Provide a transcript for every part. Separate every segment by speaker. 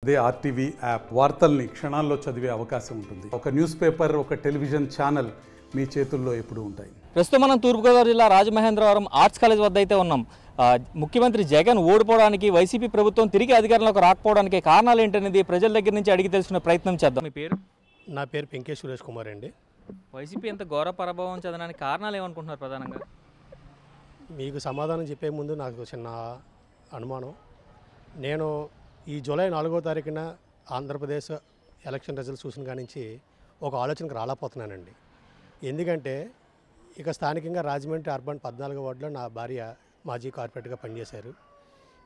Speaker 1: అదే RTV app వార్తల్ని క్షణాల్లో చదివే అవకాశం ఉంటుంది. ఒక న్యూస్ పేపర్, ఒక టెలివిజన్ ఛానల్ మీ చేతుల్లో ఎప్పుడూ ఉంటాయి.
Speaker 2: ప్రస్తుతం మనం తూర్పుగోదావరి జిల్లా రాజమహేంద్రవరం ఆర్ట్స్ కాలేజ్ వద్ద అయితే ఉన్నాం. ముఖ్యమంత్రి జగన్ ఓడిపోవడానికి, వైసీపీ ప్రభుత్వం తిరిగి అధికారంలోకి రాకపోవడానికి కారణాలు ఏంటనేది ప్రజల దగ్గర నుంచి అడిగి తెలుసుకునే ప్రయత్నం చేద్దాం. మీ పేరు?
Speaker 3: నా పేరు పెంకే సురేష్ కుమార్ అండి.
Speaker 2: వైసీపీ ఎంత ఘోర పరాభవం చెందడానికి కారణాలు ఏమనుకుంటున్నారు ప్రధానంగా?
Speaker 3: మీకు సమాధానం చెప్పే ముందు నాకు చిన్న అనుమానం. నేను ఈ జూలై 4వ తారీఖున ఆంధ్రప్రదేశ్ ఎలక్షన్ రిజల్ట్స్ చూసిన కాడి నుంచి ఒక ఆలోచనకు రాలేకపోతున్నానండి. ఎందుకంటే ఇక స్థానికంగా రాజమండ్రి అర్బన్ 14వ వార్డులో నా భార్య మాజీ కార్పొరేటర్గా పనిచేశారు.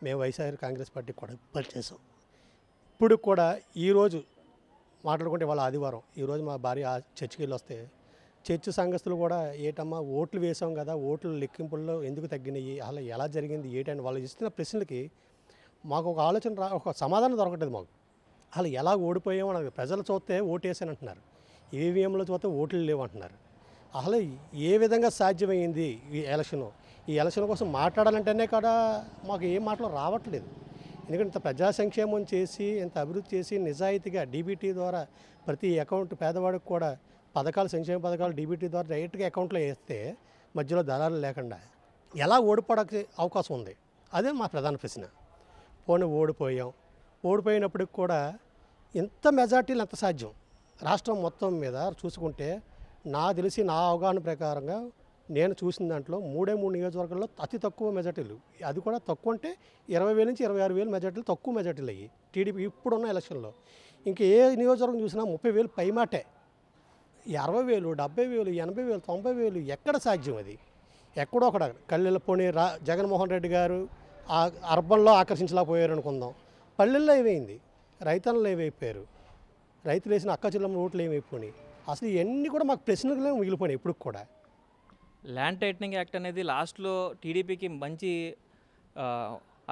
Speaker 3: మేము వైఎస్ఆర్ కాంగ్రెస్ పార్టీ కూడా పనిచేసాం. ఇప్పుడు కూడా ఈరోజు మాట్లాడుకుంటే వాళ్ళ ఆదివారం, ఈరోజు మా భార్య చర్చికి వెళ్ళి వస్తే చర్చి సంఘస్థులు కూడా ఏటమ్మా ఓట్లు వేసాం కదా, ఓట్ల లెక్కింపుల్లో ఎందుకు తగ్గినాయి, అలా ఎలా జరిగింది ఏటని వాళ్ళు ఇస్తున్న ప్రశ్నలకి మాకు ఒక ఆలోచన ఒక సమాధానం దొరకట్లేదు. మాకు అలా ఎలా ఓడిపోయామో నాకు ప్రజలు చూస్తే ఓటు వేసానంటున్నారు, ఈవీఎంలో చూస్తే ఓట్లు లేవంటున్నారు. అసలు ఏ విధంగా సాధ్యమైంది ఈ ఎలక్షన్ కోసం మాట్లాడాలంటేనే కూడా మాకు ఏం మాటలు రావట్లేదు. ఎందుకంటే ఇంత ప్రజా సంక్షేమం చేసి, ఇంత అభివృద్ధి చేసి, నిజాయితీగా డీబీటీ ద్వారా ప్రతి అకౌంట్ పేదవాడికి కూడా పథకాలు, సంక్షేమ పథకాలు డీబీటీ ద్వారా డైరెక్ట్గా అకౌంట్లో వేస్తే మధ్యలో దళాలు లేకుండా ఎలా ఓడిపోవడానికి అవకాశం ఉంది? అదే మా ప్రధాన ప్రశ్న. పోనీ ఓడిపోయినప్పటికి కూడా ఇంత మెజార్టీలు ఎంత సాధ్యం? రాష్ట్రం మొత్తం మీద చూసుకుంటే నా తెలిసి, నా అవగాహన ప్రకారంగా నేను చూసిన దాంట్లో 3 నియోజకవర్గాల్లో అతి తక్కువ మెజార్టీలు, అది కూడా తక్కువ అంటే 20,000 నుంచి 26,000 మెజార్టీలు, తక్కువ మెజార్టీలు అయ్యి టీడీపీ ఇప్పుడున్న ఎలక్షన్లో. ఇంక ఏ నియోజకవర్గం చూసినా 30,000 పైమాటే. 60,000, 70,000, 80,000, 90,000 ఎక్కడ సాధ్యం? అది ఎక్కడో అక్కడ కళ్ళెళ్ళ పోనీ జగన్మోహన్ రెడ్డి గారు అర్బన్లో ఆకర్షించలేకపోయారు అనుకుందాం. పల్లెల్లో ఏమైంది? రైతన్నలు ఏమైపోయారు? రైతులు వేసిన అక్క చెల్లెమ్మ ఓట్లు ఏమైపోయినాయి? అసలు ఇవన్నీ కూడా మాకు ప్రశ్నలుగా మిగిలిపోయినాయి. ఇప్పుడు కూడా
Speaker 2: ల్యాండ్ టైటనింగ్ యాక్ట్ అనేది లాస్ట్లో టీడీపీకి మంచి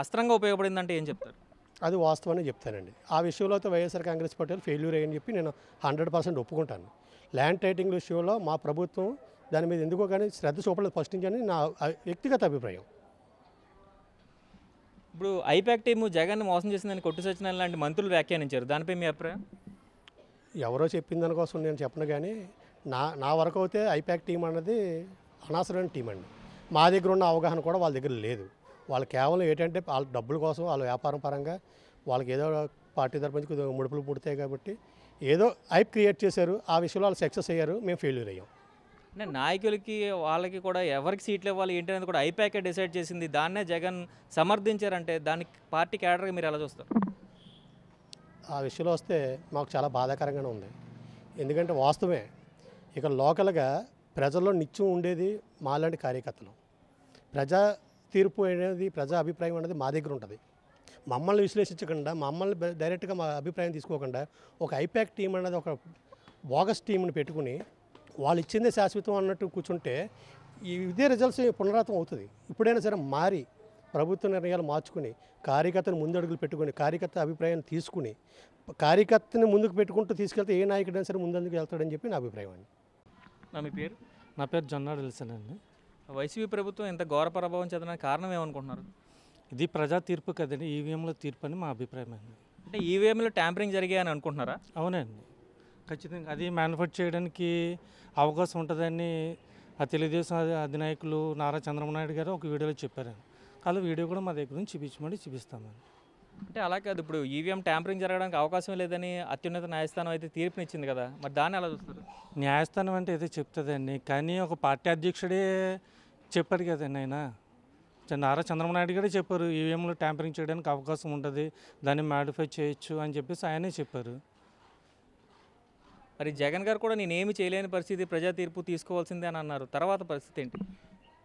Speaker 2: అస్త్రంగా ఉపయోగపడిందంటే ఏం చెప్తారు?
Speaker 3: అది వాస్తవాన్ని చెప్తానండి. ఆ విషయంలో అయితే వైఎస్ఆర్ కాంగ్రెస్ పార్టీ ఫెయిల్యూర్ అయ్యని చెప్పి నేను 100% ఒప్పుకుంటాను. ల్యాండ్ టైటింగ్ విషయంలో మా ప్రభుత్వం దాని మీద ఎందుకో కానీ శ్రద్ధ చూపలేదు ఫస్ట్ నుంచి అని నా వ్యక్తిగత అభిప్రాయం.
Speaker 2: ఇప్పుడు ఐపాక్ టీము జగన్ మోసం చేసిందని కొట్టు సత్యనారాయణ లాంటి మంత్రులు వ్యాఖ్యానించారు, దానిపై మీ అభిప్రాయం?
Speaker 3: ఎవరో చెప్పిన దానికోసం నేను చెప్పను, కానీ నా వరకు అయితే ఐపాక్ టీం అన్నది అనవసరమైన టీం అండి. మా దగ్గర ఉన్న అవగాహన కూడా వాళ్ళ దగ్గర లేదు. వాళ్ళు కేవలం ఏంటంటే వాళ్ళ డబ్బుల కోసం, వాళ్ళ వ్యాపారం పరంగా వాళ్ళకి ఏదో పార్టీ తరపు నుంచి ముడుపులు పుడతాయి కాబట్టి ఏదో హైప్ క్రియేట్ చేశారు. ఆ విషయంలో వాళ్ళు సక్సెస్ అయ్యారు, మేము ఫెయిల్యూర్ అయ్యాం.
Speaker 2: అంటే నాయకులకి వాళ్ళకి కూడా ఎవరికి సీట్లు ఇవ్వాలి ఏంటి అనేది కూడా ఐపాకే డిసైడ్ చేసింది, దాన్నే జగన్ సమర్థించారంటే దానికి పార్టీ క్యాడర్గా మీరు ఎలా చూస్తారు?
Speaker 3: ఆ విషయంలో వస్తే మాకు చాలా బాధాకరంగానే ఉంది. ఎందుకంటే వాస్తవమే, ఇక లోకల్గా ప్రజల్లో నిత్యం ఉండేది మాలాంటి కార్యకర్తలు. ప్రజా తీర్పు అనేది, ప్రజా అభిప్రాయం అనేది మా దగ్గర ఉంటుంది. మమ్మల్ని విశ్లేషించకుండా, మమ్మల్ని డైరెక్ట్గా మా అభిప్రాయం తీసుకోకుండా ఒక ఐపాక్ టీం అనేది ఒక బోగస్ టీంని పెట్టుకుని వాళ్ళు ఇచ్చిందే శాశ్వతం అన్నట్టు కూర్చుంటే ఇదే రిజల్ట్స్ పునరావృతం అవుతుంది. ఇప్పుడైనా సరే మారి ప్రభుత్వ నిర్ణయాలు మార్చుకుని కార్యకర్తను ముందడుగులు పెట్టుకుని కార్యకర్త అభిప్రాయాన్ని తీసుకుని కార్యకర్తని ముందుకు పెట్టుకుంటూ తీసుకెళ్తే ఏ నాయకుడైనా సరే ముందందుకు వెళ్తాడని చెప్పి నా అభిప్రాయం అండి.
Speaker 2: మీ పేరు?
Speaker 4: నా పేరు జొన్నాడు అండి.
Speaker 2: వైసీపీ ప్రభుత్వం ఎంత ఘోర ప్రభావం చెందడానికి కారణం ఏమనుకుంటున్నారు?
Speaker 4: ఇది ప్రజా తీర్పు కదండి, ఈవీఎంలో తీర్పు అని మా అభిప్రాయం అండి.
Speaker 2: అంటే ఈవీఎంలో ట్యాంపరింగ్ జరిగాయని అనుకుంటున్నారా?
Speaker 4: అవునండి, ఖచ్చితంగా అది మ్యానుఫ్యాక్చర్ చేయడానికి అవకాశం ఉంటుందని ఆ తెలుగుదేశం అధినాయకులు నారా చంద్రబాబు నాయుడు గారు ఒక వీడియోలో చెప్పారండి. అలా వీడియో కూడా మా దగ్గర నుంచి చూపిస్తామండి.
Speaker 2: అంటే అలా కాదు, ఇప్పుడు ఈవీఎం ట్యాంపరింగ్ జరగడానికి అవకాశం లేదని అత్యున్నత న్యాయస్థానం అయితే తీర్పునిచ్చింది కదా, మరి దాన్ని ఎలా చూస్తారు?
Speaker 4: న్యాయస్థానం అంటే ఏదో చెప్తుందండి, కానీ ఒక పార్టీ అధ్యక్షుడే చెప్పారు కదండి. ఆయన నారా చంద్రబాబు నాయుడు గారే చెప్పారు ఈవీఎంలో ట్యాంపరింగ్ చేయడానికి అవకాశం ఉంటుంది, దాన్ని మాడిఫై చేయొచ్చు అని చెప్పేసి ఆయనే చెప్పారు.
Speaker 2: మరి జగన్ గారు కూడా నేనేమి చేయలేని పరిస్థితి, ప్రజా తీర్పు తీసుకోవాల్సిందే అని అన్నారు. తర్వాత పరిస్థితి ఏంటి?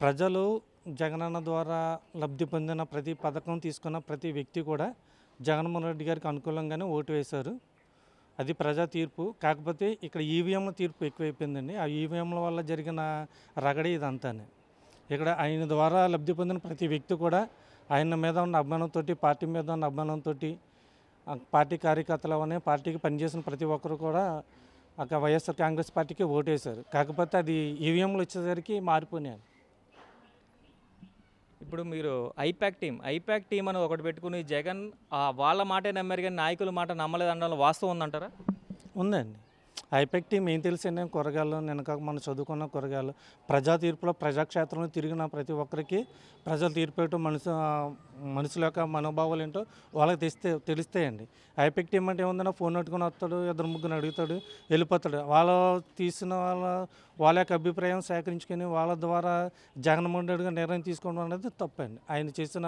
Speaker 4: ప్రజలు జగనన్న ద్వారా లబ్ధి పొందిన ప్రతి పథకం తీసుకున్న ప్రతి వ్యక్తి కూడా జగన్మోహన్ రెడ్డి గారికి అనుకూలంగానే ఓటు వేశారు. అది ప్రజా తీర్పు. కాకపోతే ఇక్కడ ఈవీఎంల తీర్పు ఎక్కువైపోయిందండి. ఆ ఈవీఎంల వల్ల జరిగిన రగడి ఇదంతానే. ఇక్కడ ఆయన ద్వారా లబ్ధి పొందిన ప్రతి వ్యక్తి కూడా ఆయన మీద ఉన్న అభిమానంతో, పార్టీ మీద ఉన్న అభిమానంతో, పార్టీ కార్యకర్తలు అనే పార్టీకి పనిచేసిన ప్రతి ఒక్కరు కూడా వైఎస్ఆర్ కాంగ్రెస్ పార్టీకి ఓటేశారు. కాకపోతే అది ఈవీఎంలు వచ్చేసరికి మారిపోయినాయి.
Speaker 2: ఇప్పుడు మీరు ఐపాక్ టీం అని ఒకటి పెట్టుకుని జగన్ వాళ్ళ మాటే నమ్మారు కానీ నాయకుల మాట నమ్మలేదు అనడంలో వాస్తవం ఉందంటారా?
Speaker 4: ఉందండి. ఐపాక్ టీం ఏం తెలుసండి, కూరగాయలు వెనక మనం చదువుకున్న కూరగాయలు ప్రజా తీర్పులో ప్రజాక్షేత్రంలో తిరిగిన ప్రతి ఒక్కరికి ప్రజలు తీర్పు ఏంటో మనుషుల యొక్క మనోభావాలు ఏంటో వాళ్ళకి తెలుస్తాయండి. ఐపాక్ టీం అంటే ఏముందన్నా ఫోన్ పెట్టుకుని వస్తాడు, ఇద్దరు ముగ్గురు అడుగుతాడు, వెళ్ళిపోతాడు. వాళ్ళు తీసిన వాళ్ళ యొక్క అభిప్రాయం సేకరించుకొని వాళ్ళ ద్వారా జగన్మోహన్ రెడ్డి గారు నిర్ణయం తీసుకోవడం అనేది తప్పండి. ఆయన చేసిన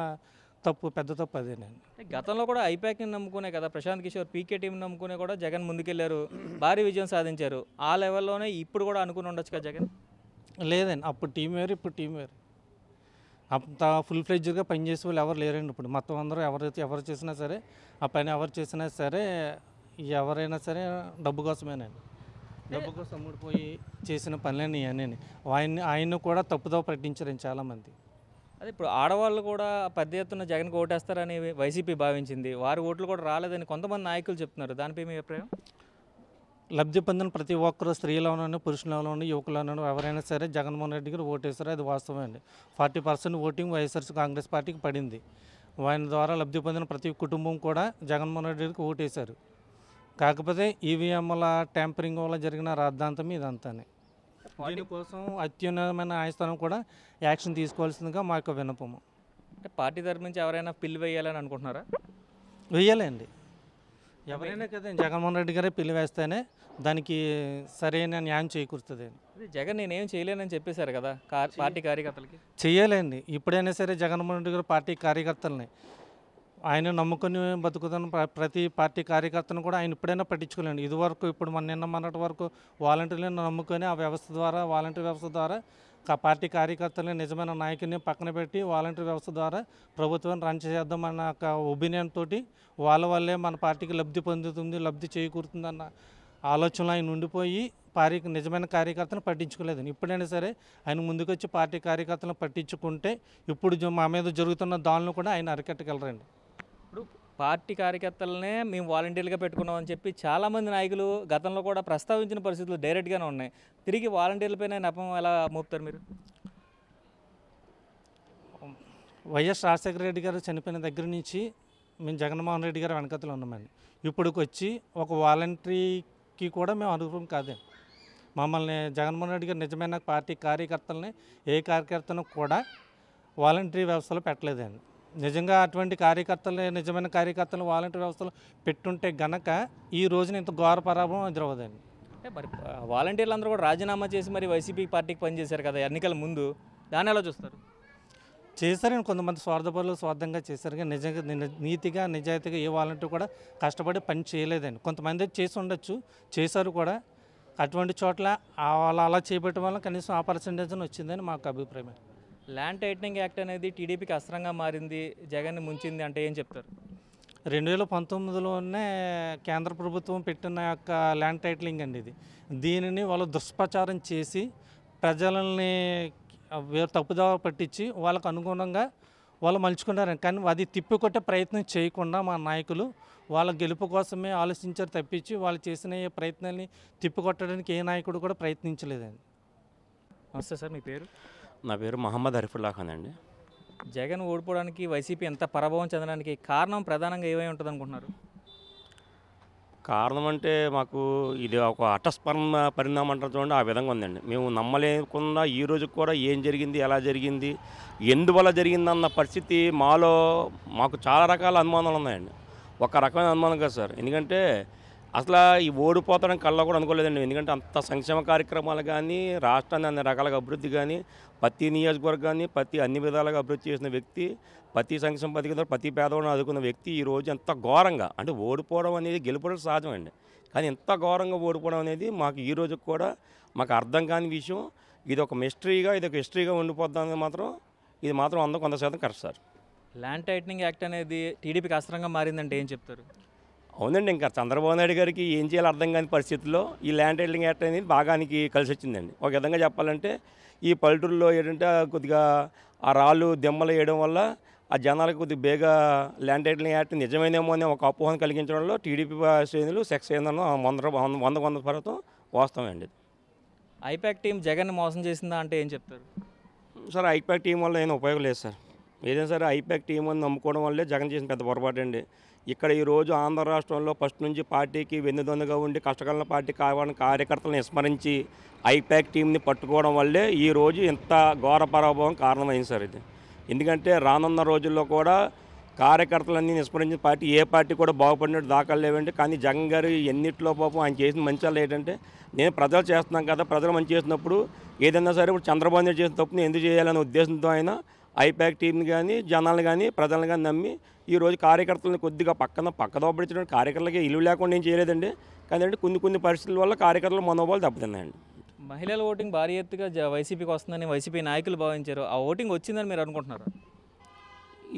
Speaker 4: పెద్ద తప్పు అదేనండి.
Speaker 2: గతంలో కూడా ఐపాక్ని నమ్ముకునే కదా ప్రశాంత్ కిషోర్ పీకే టీం నమ్ముకునే కూడా జగన్ ముందుకెళ్లారు, భారీ విజయం సాధించారు. ఆ లెవెల్లోనే ఇప్పుడు కూడా అనుకుని ఉండొచ్చు కదా జగన్?
Speaker 4: లేదండి, అప్పుడు టీం వేరు, ఇప్పుడు టీం వేరు. అంత ఫుల్ ఫ్లెడ్జ్గా పనిచేసే వాళ్ళు ఎవరు లేరండి ఇప్పుడు. మొత్తం అందరూ ఎవరు చేసినా సరే, ఆ పని ఎవరు చేసినా సరే, ఎవరైనా సరే డబ్బు కోసమేనండి. డబ్బు కోసం అమ్ముడిపోయి చేసిన పనులన్నీ ఇవన్నీ ఆయన్ని కూడా తప్పుదో పట్టించారండి చాలామంది.
Speaker 2: అదే ఇప్పుడు ఆడవాళ్ళు కూడా పెద్ద ఎత్తున జగన్కి ఓటేస్తారని వైసీపీ భావించింది. వారి ఓట్లు కూడా రాలేదని కొంతమంది నాయకులు చెప్తున్నారు. దానిపై మీ అభిప్రాయం?
Speaker 4: లబ్ధి పొందిన ప్రతి ఒక్కరు స్త్రీలోనూ పురుషులలోనూ యువకులలోనూ ఎవరైనా సరే జగన్మోహన్ రెడ్డి గారు ఓటేస్తారు, అది వాస్తవమే అండి. 40% ఓటింగ్ వైఎస్ఆర్ కాంగ్రెస్ పార్టీకి పడింది. ఆయన ద్వారా లబ్ధి పొందిన ప్రతి కుటుంబం కూడా జగన్మోహన్ రెడ్డి గారికి ఓటేశారు. కాకపోతే ఈవీఎంల ట్యాంపరింగ్ వల్ల జరిగిన రాద్ధాంతం ఇదంతానే. దీనికోసం అత్యున్నతమైన న్యాయస్థానం కూడా యాక్షన్ తీసుకోవాల్సిందిగా మా యొక్క విన్నపము.
Speaker 2: అంటే పార్టీ తరపు నుంచి ఎవరైనా పిల్లి వేయాలని అనుకుంటున్నారా?
Speaker 4: వేయాలండి, ఎవరైనా కదా. జగన్మోహన్ రెడ్డి గారే పిల్లి వేస్తేనే దానికి సరైన న్యాయం చేకూరుతుంది.
Speaker 2: అదే జగన్ నేనేం చేయలేనని చెప్పేశారు కదా పార్టీ కార్యకర్తలకి.
Speaker 4: చేయాలండి, ఇప్పుడైనా సరే జగన్మోహన్ రెడ్డి గారు పార్టీ కార్యకర్తలని ఆయన నమ్ముకొని బతుకుతున్న ప్రతి పార్టీ కార్యకర్తను కూడా ఆయన ఇప్పుడైనా పట్టించుకోలేండి. ఇదివరకు ఇప్పుడు మొన్నటి వరకు వాలంటీర్లను నమ్ముకొని ఆ వ్యవస్థ ద్వారా వాలంటీర్ వ్యవస్థ ద్వారా పార్టీ కార్యకర్తలని నిజమైన నాయకుని పక్కన పెట్టి వాలంటీర్ వ్యవస్థ ద్వారా ప్రభుత్వాన్ని రన్ చేద్దామన్న ఒక ఒపీనియన్ తోటి వాళ్ళ వల్లే మన పార్టీకి లబ్ధి చేకూరుతుందన్న ఆలోచనలు ఆయన ఉండిపోయి నిజమైన కార్యకర్తను పట్టించుకోలేదని. ఇప్పుడైనా సరే ఆయన ముందుకొచ్చి పార్టీ కార్యకర్తలను పట్టించుకుంటే ఇప్పుడు మా మీద జరుగుతున్న దాడులను కూడా ఆయన అరికట్టగలరండి.
Speaker 2: ఇప్పుడు పార్టీ కార్యకర్తలనే మేము వాలంటీర్లుగా పెట్టుకున్నాం అని చెప్పి చాలామంది నాయకులు గతంలో కూడా ప్రస్తావించిన పరిస్థితులు డైరెక్ట్గానే ఉన్నాయి. తిరిగి వాలంటీర్లపైన నెపం ఎలా మోపుతారు మీరు?
Speaker 4: వైఎస్ రాజశేఖర రెడ్డి గారు చనిపోయిన దగ్గర నుంచి మేము జగన్మోహన్ రెడ్డి గారు వెనకతలు ఉన్నామండి. ఇప్పుడుకి వచ్చి ఒక వాలంటరీకి కూడా మేము అనుభవం కాదండి. మమ్మల్ని జగన్మోహన్ రెడ్డి గారు నిజమైన పార్టీ కార్యకర్తలని ఏ కార్యకర్తను కూడా వాలంటరీ వ్యవస్థలో పెట్టలేదండి. నిజంగా అటువంటి నిజమైన కార్యకర్తలు వాలంటరీ వ్యవస్థలో పెట్టుంటే గనక ఈ రోజున ఇంత ఘోర పరాభవం ఎదురవ్వదండి.
Speaker 2: అంటే మరి వాలంటీర్లు అందరూ కూడా రాజీనామా చేసి మరి వైసీపీ పార్టీకి పనిచేశారు కదా ఎన్నికల ముందు, దాన్ని ఎలా చూస్తారు?
Speaker 4: చేశారని కొంతమంది స్వార్థపరులు స్వార్థంగా చేశారు, కానీ నిజంగా నీతిగా నిజాయితీగా ఏ వాలంటీర్ కూడా కష్టపడి పని చేయలేదండి. కొంతమంది చేసి ఉండొచ్చు, చేశారు కూడా. అటువంటి చోట్ల వాళ్ళు అలా చేపట్టడం వల్ల కనీసం ఆ పర్సెంటేజ్ వచ్చిందని మాకు అభిప్రాయం.
Speaker 2: ల్యాండ్ టైటనింగ్ యాక్ట్ అనేది టీడీపీకి అస్త్రంగా మారింది, జగన్ని ముంచింది అంటే ఏం చెప్తారు?
Speaker 4: 2019లోనే కేంద్ర ప్రభుత్వం పెట్టిన యొక్క ల్యాండ్ టైటిలింగ్ అండి ఇది. దీనిని వాళ్ళు దుష్ప్రచారం చేసి ప్రజలని తప్పుదావ పట్టించి వాళ్ళకు అనుగుణంగా వాళ్ళు మలుచుకున్నారు. కానీ అది తిప్పికొట్టే ప్రయత్నం చేయకుండా మా నాయకులు వాళ్ళ గెలుపు కోసమే ఆలోచించారు తప్పించి వాళ్ళు చేసిన ప్రయత్నాన్ని తిప్పికొట్టడానికి ఏ నాయకుడు కూడా ప్రయత్నించలేదండి.
Speaker 2: నమస్తే సార్, మీ పేరు?
Speaker 5: నా పేరు మహమ్మద్ అరిఫుల్లా ఖాన్ అండి.
Speaker 2: జగన్ ఓడిపోవడానికి వైసీపీ ఎంత పరాభవం చెందడానికి కారణం ప్రధానంగా ఏమై ఉంటుంది అనుకుంటున్నారు?
Speaker 5: కారణం అంటే మాకు ఇది ఒక పరిణామం అంటారు చూడండి, ఆ విధంగా ఉందండి. మేము నమ్మలేకుండా ఈ రోజుకి కూడా ఏం జరిగింది, ఎలా జరిగింది, ఎందువల్ల జరిగిందన్న పరిస్థితి మాకు చాలా రకాల అనుమానాలు ఉన్నాయండి. ఒక రకమైన అనుమానం కాదు సార్, ఎందుకంటే అసలు ఈ ఓడిపోతాడని కళ్ళ కూడా అనుకోలేదండి. ఎందుకంటే అంత సంక్షేమ కార్యక్రమాలు కానీ, రాష్ట్రాన్ని అన్ని రకాలుగా అభివృద్ధి కానీ, ప్రతి నియోజకవర్గాన్ని అన్ని విధాలుగా అభివృద్ధి చేసిన వ్యక్తి, ప్రతి సంక్షేమ పథకం ప్రతి పేదవాడిని ఆదుకున్న వ్యక్తి ఈరోజు ఎంత ఘోరంగా అంటే ఓడిపోవడం అనేది గెలుపడం సహజం అండి, కానీ ఎంత ఘోరంగా ఓడిపోవడం అనేది మాకు ఈ రోజుకి కూడా మాకు అర్థం కాని విషయం. ఇది ఒక హిస్టరీగా ఉండిపోద్దానికి మాత్రం ఇది మాత్రం 100% correct sir.
Speaker 2: Land titling act అనేది టీడీపీకి అస్త్రంగా మారిందంటే ఏం చెప్తారు?
Speaker 5: అవునండి, ఇంకా చంద్రబాబు నాయుడు గారికి ఏం చేయాలో అర్థం కాని పరిస్థితుల్లో ఈ ల్యాండ్ టైటిలింగ్ యాక్ట్ అనేది బాగానికి కలిసి వచ్చిందండి. ఒక విధంగా చెప్పాలంటే ఈ పల్లెటూరులో ఏంటంటే కొద్దిగా ఆ రాళ్ళు దెమ్మలు వేయడం వల్ల ఆ జనాలకు కొద్దిగా బేగా ల్యాండ్ టైటిలింగ్ యాక్ట్ నిజమేనేమో అనే ఒక అపోహను కలిగించడంలో టీడీపీ శ్రేణులు సెక్స్ ఏందనో 100% వాస్తవం అండి.
Speaker 2: ఐపాక్ టీం జగన్ మోసం చేసిందా అంటే ఏం చెప్తారు?
Speaker 5: సార్ ఐపాక్ టీం వల్ల ఏం ఉపయోగం లేదు సార్. ఏదైనా సరే ఐపాక్ టీం అని నమ్ముకోవడం వల్లే జగన్ చేసిన పెద్ద పొరపాటు అండి. ఇక్కడ ఈరోజు ఆంధ్ర రాష్ట్రంలో ఫస్ట్ నుంచి పార్టీకి వెన్నుదన్నుగా ఉండి కష్టకాల పార్టీ కావాలని కార్యకర్తలను విస్మరించి ఐపాక్ టీంని పట్టుకోవడం వల్లే ఈరోజు ఇంత ఘోర పరాభవం కారణమైంది సార్ ఇది. ఎందుకంటే రానున్న రోజుల్లో కూడా కార్యకర్తలన్నీ విస్మరించిన పార్టీ ఏ పార్టీ కూడా బాగుపడినట్టు దాఖలు లేవండి. కానీ జగన్ గారు ఎన్నిట్లో పాపం ఆయన చేసిన మంచాలు ఏంటంటే, నేను ప్రజలు చేస్తున్నాం కదా, ప్రజలు మంచి చేసినప్పుడు ఏదైనా సరే ఇప్పుడు చంద్రబాబు నాయుడు చేసిన తప్పుని ఎందుకు చేయాలనే ఉద్దేశంతో ఆయన ఐపాక్ టీంని కానీ జనాలను కానీ ప్రజలను కానీ నమ్మి ఈరోజు కార్యకర్తలను కొద్దిగా పక్కదోపడించడం, కార్యకర్తలకి ఇల్లు లేకుండా ఏం చేయలేదండి. కానీ అంటే కొన్ని పరిస్థితుల వల్ల కార్యకర్తల మనోభావాలు దెబ్బతిన్నాయండి.
Speaker 2: మహిళల ఓటింగ్ భారీ ఎత్తుగా వైసీపీకి వస్తుందని వైసీపీ నాయకులు భావించారు. ఆ ఓటింగ్ వచ్చిందని మీరు అనుకుంటున్నారు?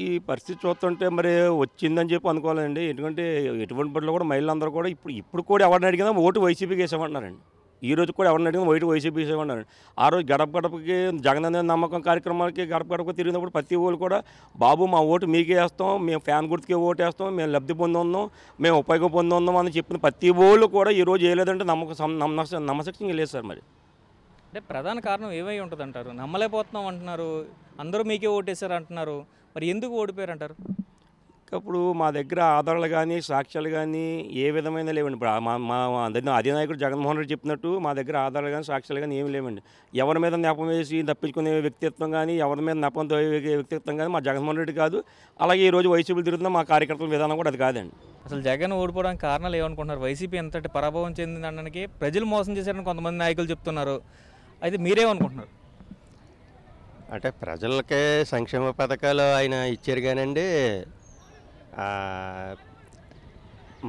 Speaker 5: ఈ పరిస్థితి చూస్తుంటే మరి వచ్చిందని చెప్పి అనుకోవాలండి. ఎందుకంటే ఎటువంటి బడిలో కూడా మహిళలందరూ కూడా ఇప్పుడు కూడా ఎవరిని అడిగినా ఓటు వైసీపీకి వేసామంటున్నారండి. ఈ రోజు కూడా ఎవరిని అడిగినా ఓటు వైసీపీ వేసామన్నారండి. ఆ రోజు గడపకి జగన్ అనే నమ్మకం కార్యక్రమాలకి గడప తిరిగినప్పుడు ప్రతి ఊళ్ళు కూడా బాబు మా ఓటు మీకే వేస్తాం, మేము ఫ్యాన్ గుర్తుకే ఓటు వేస్తాం, మేము లబ్ధి పొందున్నాం, మేము ఉపయోగం పొందున్నాం అని చెప్పిన ప్రతి ఊళ్ళు కూడా ఈరోజు వేయలేదంటే నమ్మశక్తి లేదు సార్. మరి
Speaker 2: అంటే ప్రధాన కారణం ఏమై ఉంటుంది అంటారు? నమ్మలేకపోతున్నాం అంటున్నారు, అందరూ మీకే ఓటేశారు అంటున్నారు, మరి ఎందుకు ఓడిపోయారు అంటారు?
Speaker 5: ఇప్పుడు మా దగ్గర ఆధారాలు కానీ సాక్ష్యాలు కానీ ఏ విధమైన లేవండి. ఇప్పుడు మా అధినాయకుడు జగన్మోహన్ రెడ్డి చెప్పినట్టు మా దగ్గర ఆధారాలు కానీ సాక్ష్యాలు కానీ ఏమి లేవండి. ఎవరి మీద నెపం వేసి తప్పించుకునే వ్యక్తిత్వం కానీ ఎవరి మీద నెపం వ్యక్తిత్వం కానీ మా జగన్మోహన్ రెడ్డి కాదు. అలాగే ఈరోజు వైసీపీ తిరుగుతున్న మా కార్యకర్తల విధానం కూడా అది కాదండి.
Speaker 2: అసలు జగన్ ఓడిపోవడానికి కారణాలు ఏమనుకుంటున్నారు? వైసీపీ ఎంతటి పరాభవం చెందిందనడానికి ప్రజలు మోసం చేశారని కొంతమంది నాయకులు చెప్తున్నారు. అయితే మీరేమనుకుంటున్నారు?
Speaker 6: అంటే ప్రజలకే సంక్షేమ పథకాలు ఆయన ఇచ్చారు కానండి,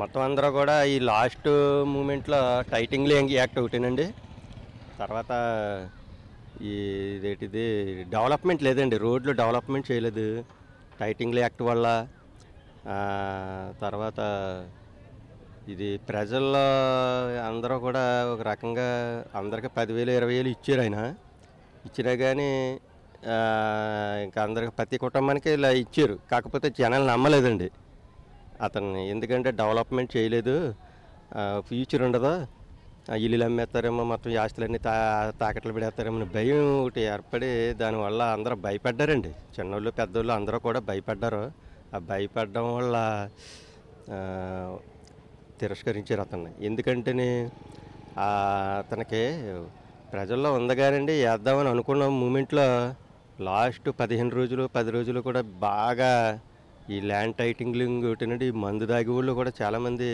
Speaker 6: మొత్తం అందరూ కూడా ఈ లాస్ట్ మూమెంట్లో టైటింగ్లీ యాక్ట్ ఒకటేనండి. తర్వాత ఇదేంటిది డెవలప్మెంట్ లేదండి, రోడ్లు డెవలప్మెంట్ చేయలేదు టైటింగ్లీ యాక్ట్ వల్ల. తర్వాత ఇది ప్రజల్లో అందరూ కూడా ఒక రకంగా అందరికీ 10,000 20,000 ఇచ్చారు ఆయన. ఇచ్చినా కానీ ఇంకా అందరికి ప్రతి కుటుంబానికి ఇలా ఇచ్చారు. కాకపోతే జనాలు నమ్మలేదండి అతన్ని. ఎందుకంటే డెవలప్మెంట్ చేయలేదు, ఫ్యూచర్ ఉండదు, ఇల్లులు అమ్మేస్తారేమో, మొత్తం ఆస్తులన్నీ తాకట్లు పెడతారేమో భయం ఒకటి ఏర్పడి దానివల్ల అందరూ భయపడ్డారండి. చిన్నోళ్ళు పెద్దోళ్ళు అందరూ కూడా భయపడ్డారు. ఆ భయపడడం వల్ల తిరస్కరించారు అతన్ని. ఎందుకంటే అతనికి ప్రజల్లో ఉందగానండి వేద్దామని అనుకున్న మూమెంట్లో లాస్ట్ 15 రోజులు 10 రోజులు కూడా బాగా ఈ ల్యాండ్ టైటింగ్లింగ్ ఒకటినండి. మందు తాగి వాళ్ళు కూడా చాలామంది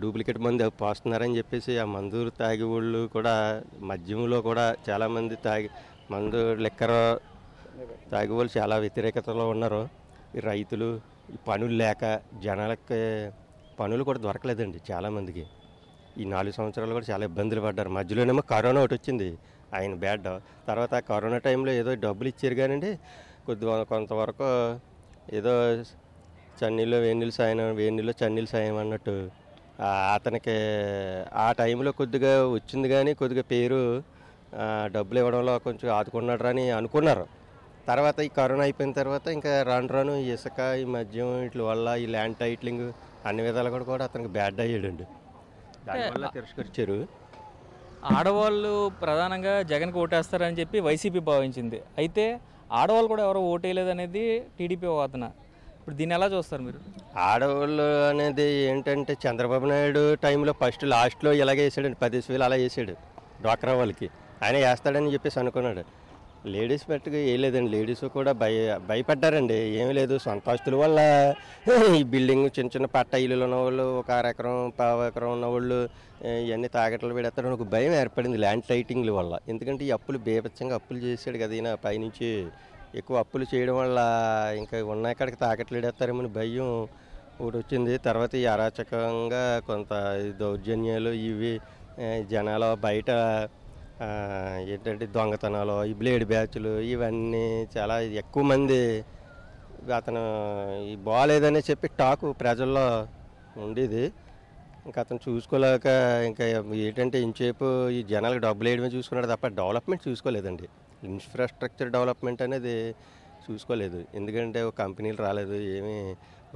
Speaker 6: డూప్లికేట్ మందు పోస్తున్నారని చెప్పేసి ఆ మందు తాగి వాళ్ళు కూడా మద్యంలో కూడా చాలామంది మందు లిక్కర్ తాగి వాళ్ళు చాలా వ్యతిరేకతలో ఉన్నారు. ఈ రైతులు ఈ పనులు లేక జనాలకి పనులు కూడా దొరకలేదండి చాలామందికి. ఈ 4 సంవత్సరాలు కూడా చాలా ఇబ్బందులు పడ్డారు. మధ్యలోనేమో కరోనా ఒకటి వచ్చింది, ఆయన బ్యాడ్. తర్వాత కరోనా టైంలో ఏదో డబ్బులు ఇచ్చారు కానండి, కొంతవరకు ఏదో చన్నీళ్ళు వేడినీళ్ళు సాయం, వేడినీళ్ళు చన్నీళ్ళు సాయం అన్నట్టు అతనికి ఆ టైంలో కొద్దిగా వచ్చింది. కానీ కొద్దిగా పేరు డబ్బులు ఇవ్వడంలో కొంచెం ఆదుకున్నాడు అని అనుకున్నారు. తర్వాత ఈ కరోనా అయిపోయిన తర్వాత ఇంకా రాను ఇసుక ఈ మద్యం వీటి వల్ల ఈ ల్యాండ్ టైటిలింగ్ అన్ని విధాలు కూడా అతనికి బ్యాడ్ అయ్యాడండి. దానివల్ల తిరస్కరించారు.
Speaker 2: ఆడవాళ్ళు ప్రధానంగా జగన్కి ఓటేస్తారని చెప్పి వైసీపీ భావించింది. అయితే ఆడవాళ్ళు కూడా ఎవరో ఓటేయలేదు అనేది టీడీపీ వాదన. ఇప్పుడు దీన్ని ఎలా చూస్తారు మీరు?
Speaker 6: ఆడవాళ్ళు అనేది ఏంటంటే చంద్రబాబు నాయుడు టైంలో లాస్ట్లో ఇలాగే వేసాడండి, 10,000 అలా వేసాడు డ్వాక్రా వాళ్ళకి. ఆయన వేస్తాడని చెప్పేసి అనుకున్నాడు. లేడీస్ పెట్టుకు వేయలేదండి. లేడీస్ కూడా భయపడ్డారండి. ఏమీ లేదు, సొంత ఆస్తుల వల్ల ఈ బిల్డింగ్ చిన్న పట్ట ఇల్లులు ఉన్నవాళ్ళు, 1 ఎకరం 1/2 ఎకరం ఉన్నవాళ్ళు ఇవన్నీ తాకట్లు పెడతారని ఒక భయం ఏర్పడింది ల్యాండ్ టైటింగ్ల వల్ల. ఎందుకంటే ఈ అప్పులు బీభత్సంగా అప్పులు చేశాడు కదా ఈయన, పైనుంచి ఎక్కువ అప్పులు చేయడం వల్ల ఇంకా ఉన్న ఎక్కడికి తాకట్లు పెడతారేమని భయం ఒకటి వచ్చింది. తర్వాత ఈ అరాచకంగా కొంత దౌర్జన్యాలు ఇవి జనాలు బయట ఏంటంటే దొంగతనాలు, ఈ బ్లేడ్ బ్యాచ్లు ఇవన్నీ చాలా ఎక్కువ మంది అతను ఈ బాగాలేదని చెప్పి టాకు ప్రజల్లో ఉండేది. ఇంకా అతను చూసుకోలేక ఇంకా ఏంటంటే ఇంచేపు ఈ జనాలకు డబ్బులు వేయడమే చూసుకున్నాడు తప్ప డెవలప్మెంట్ చూసుకోలేదండి. ఇన్ఫ్రాస్ట్రక్చర్ డెవలప్మెంట్ అనేది చూసుకోలేదు. ఎందుకంటే ఒక కంపెనీలు రాలేదు, ఏమీ